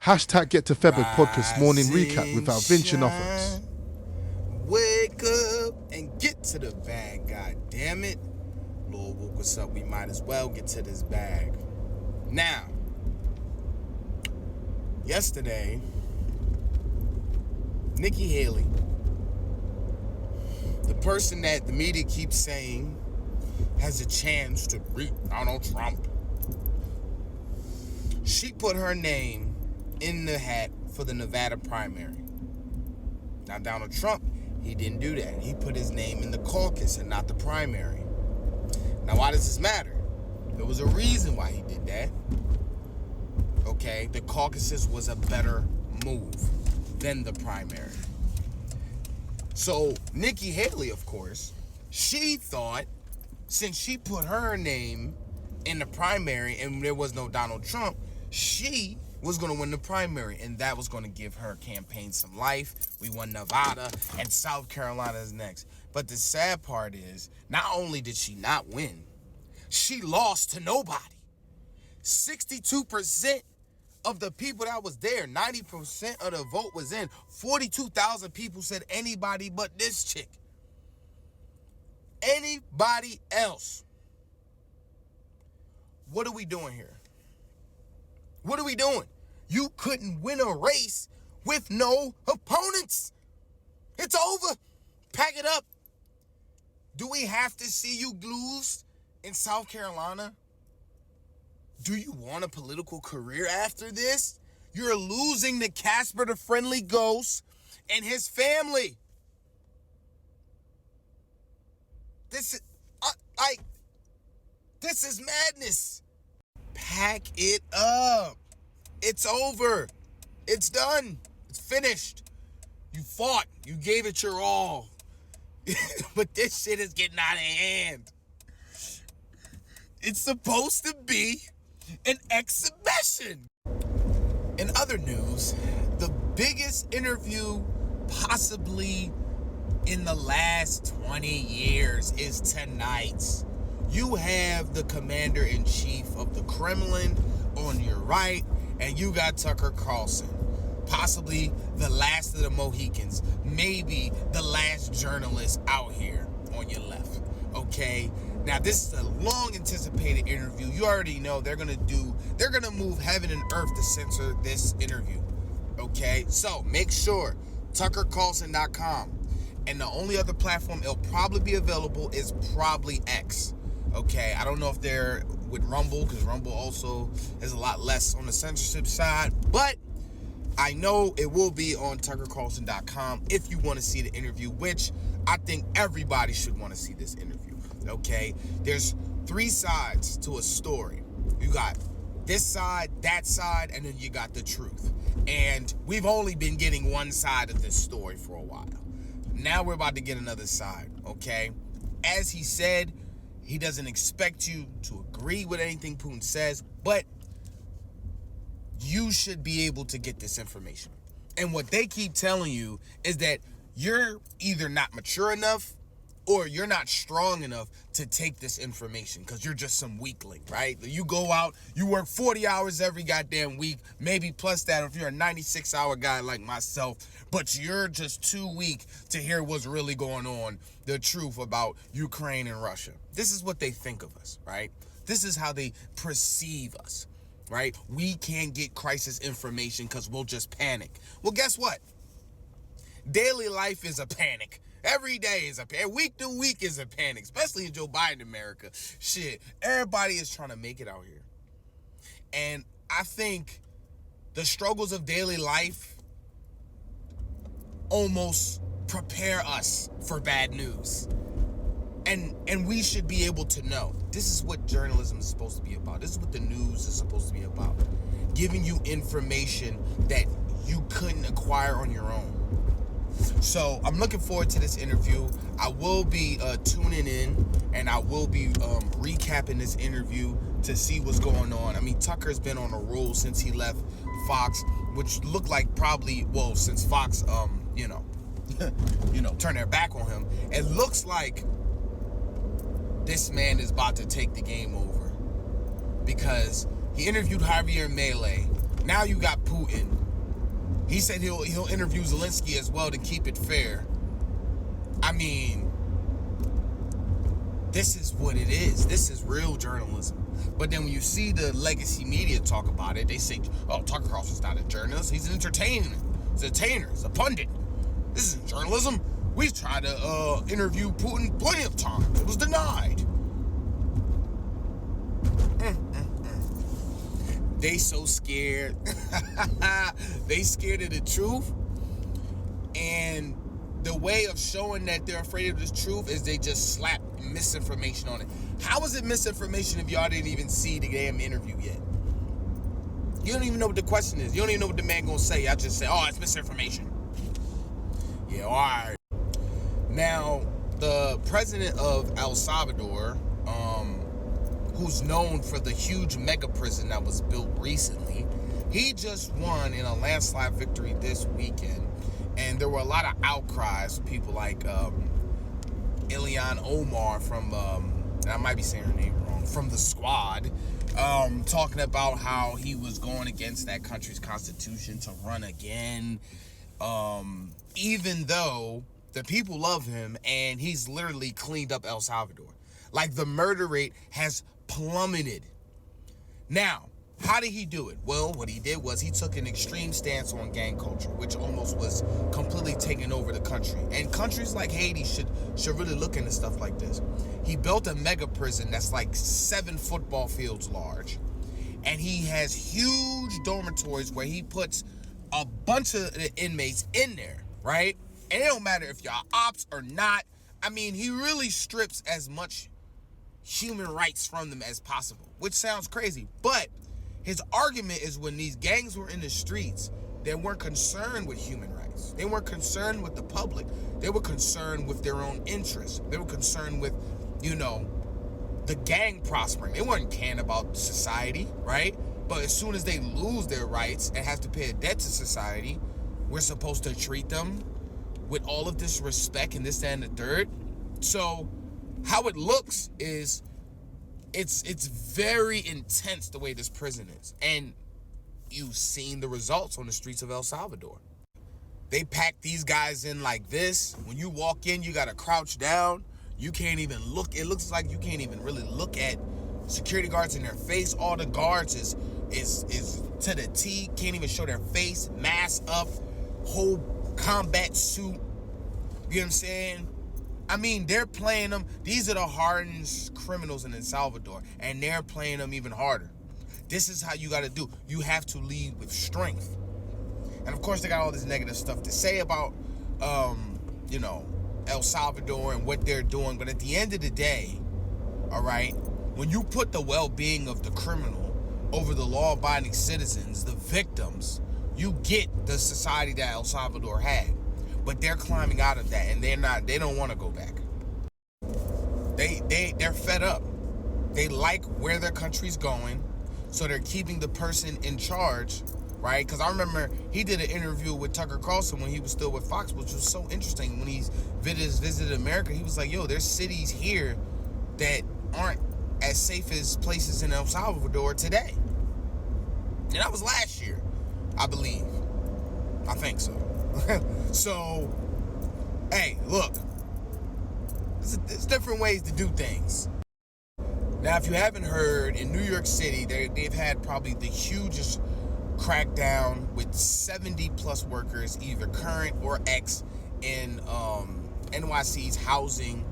Hashtag Get to February podcast morning recap with our Vince and offers. Wake up and get to the bag, god damn it. Lord woke us up, we might as well get to this bag. Now, yesterday, Nicki Hailey, the person that the media keeps saying has a chance to beat Donald Trump, she put her name in the hat for the Nevada primary. Now, Donald Trump, he didn't do that. He put his name in the caucus and not the primary. Now, why does this matter? There was a reason why he did that. Okay, the caucuses was a better move than the primary. So, Nicki Hailey, of course, she thought since she put her name in the primary and there was no Donald Trump, she was going to win the primary, and that was going to give her campaign some life. We won Nevada, and South Carolina is next. But the sad part is, not only did she not win, she lost to nobody. 62% of the people that was there, 90% of the vote was in. 42,000 people said anybody but this chick. Anybody else. What are we doing here? What are we doing? You couldn't win a race with no opponents. It's over. Pack it up. Do we have to see you lose in South Carolina? Do you want a political career after this? You're losing to Casper the Friendly Ghost and his family. This is madness. Pack it up. It's over. It's done. It's finished. You fought. You gave it your all. But this shit is getting out of hand. It's supposed to be an exhibition. In other news, the biggest interview possibly in the last 20 years is tonight's. You have the commander-in-chief of the Kremlin on your right, and you got Tucker Carlson, possibly the last of the Mohicans, maybe the last journalist out here on your left, okay? Now, this is a long-anticipated interview. You already know they're gonna move heaven and earth to censor this interview, okay? So, make sure, TuckerCarlson.com, and the only other platform it'll probably be available is probably X. Okay, I don't know if they're with Rumble, because Rumble also is a lot less on the censorship side, but I know it will be on TuckerCarlson.com if you want to see the interview, which I think everybody should want to see this interview, okay? There's 3 sides to a story. You got this side, that side, and then you got the truth. And we've only been getting one side of this story for a while. Now we're about to get another side, okay? As he said, he doesn't expect you to agree with anything Putin says, but you should be able to get this information. And what they keep telling you is that you're either not mature enough or you're not strong enough to take this information because you're just some weakling, right? You go out, you work 40 hours every goddamn week, maybe plus that if you're a 96-hour guy like myself, but you're just too weak to hear what's really going on, the truth about Ukraine and Russia. This is what they think of us, right? This is how they perceive us, right? We can't get crisis information because we'll just panic. Well, guess what? Daily life is a panic. Every day is a panic. Week to week is a panic, especially in Joe Biden America. Shit, everybody is trying to make it out here. And I think the struggles of daily life almost prepare us for bad news. And we should be able to know. This is what journalism is supposed to be about. This is what the news is supposed to be about. Giving you information that you couldn't acquire on your own. So I'm looking forward to this interview. I will be tuning in, and I will be recapping this interview to see what's going on. I mean, Tucker's been on a roll since he left Fox, which looked like probably, well, since Fox, turned their back on him. It looks like this man is about to take the game over because he interviewed Javier Milei Now you got Putin. He said he'll interview Zelensky as well to keep it fair. I mean, this is what it is. This is real journalism. But then when you see the legacy media talk about it, they say, oh, Tucker Carlson's not a journalist. He's an entertainer. He's an entertainer. He's a pundit. This isn't journalism. We tried to interview Putin plenty of times. It was denied. They so scared. They scared of the truth. And the way of showing that they're afraid of the truth is they just slap misinformation on it. How is it misinformation if y'all didn't even see the damn interview yet? You don't even know what the question is. You don't even know what the man gonna say. I just say, oh, it's misinformation. Yeah, all right. Now, the president of El Salvador, who's known for the huge mega prison that was built recently, he just won in a landslide victory this weekend. And there were a lot of outcries from people like Ilhan Omar from, and I might be saying her name wrong, from the Squad, talking about how he was going against that country's constitution to run again, even though the people love him and he's literally cleaned up El Salvador. Like, the murder rate has plummeted. Now, how did he do it? Well, what he did was he took an extreme stance on gang culture, which almost was completely taking over the country. And countries like Haiti should really look into stuff like this. He built a mega prison that's like 7 football fields large. And he has huge dormitories where he puts a bunch of the inmates in there, right? And it don't matter if y'all ops or not. I mean, he really strips as much human rights from them as possible, which sounds crazy. But his argument is when these gangs were in the streets, they weren't concerned with human rights. They weren't concerned with the public. They were concerned with their own interests. They were concerned with, the gang prospering. They weren't caring about society, right? But as soon as they lose their rights and have to pay a debt to society, we're supposed to treat them with all of this respect and this, that, and the third. So how it looks is it's very intense the way this prison is. And you've seen the results on the streets of El Salvador. They pack these guys in like this. When you walk in, you got to crouch down. You can't even look. It looks like you can't even really look at security guards in their face. All the guards is to the T. Can't even show their face. Mask up. Whole combat suit. You know what I'm saying? I mean, they're playing them. These are the hardened criminals in El Salvador, and they're playing them even harder. This is how you got to do. You have to lead with strength. And of course, they got all this negative stuff to say about, El Salvador and what they're doing. But at the end of the day, all right, when you put the well-being of the criminal over the law-abiding citizens, the victims, you get the society that El Salvador had. But they're climbing out of that, and they don't want to go back. They're fed up. They like where their country's going, so they're keeping the person in charge, right? Because I remember he did an interview with Tucker Carlson when he was still with Fox, which was so interesting. When he visited America, he was like, yo, there's cities here that aren't as safe as places in El Salvador today. And that was last year, I believe. I think so. So, hey, look, there's different ways to do things. Now, if you haven't heard, in New York City, they've had probably the hugest crackdown with 70 plus workers, either current or ex, in NYC's housing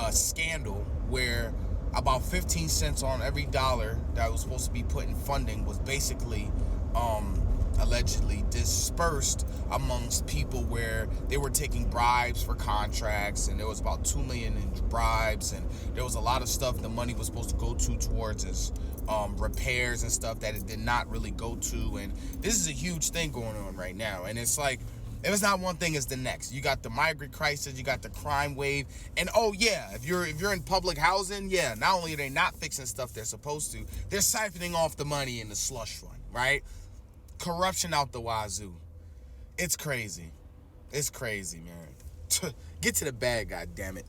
scandal, where about 15 cents on every dollar that was supposed to be put in funding was basically allegedly dispersed amongst people, where they were taking bribes for contracts, and there was about $2 million in bribes, and there was a lot of stuff the money was supposed to go towards as repairs and stuff that it did not really go to. And this is a huge thing going on right now, and it's like, if it's not one thing, it's the next. You got the migrant crisis, you got the crime wave, and oh yeah, if you're in public housing, yeah, not only are they not fixing stuff they're supposed to, they're siphoning off the money in the slush fund, right? Corruption out the wazoo. It's crazy. It's crazy, man. Get to the bag, goddammit.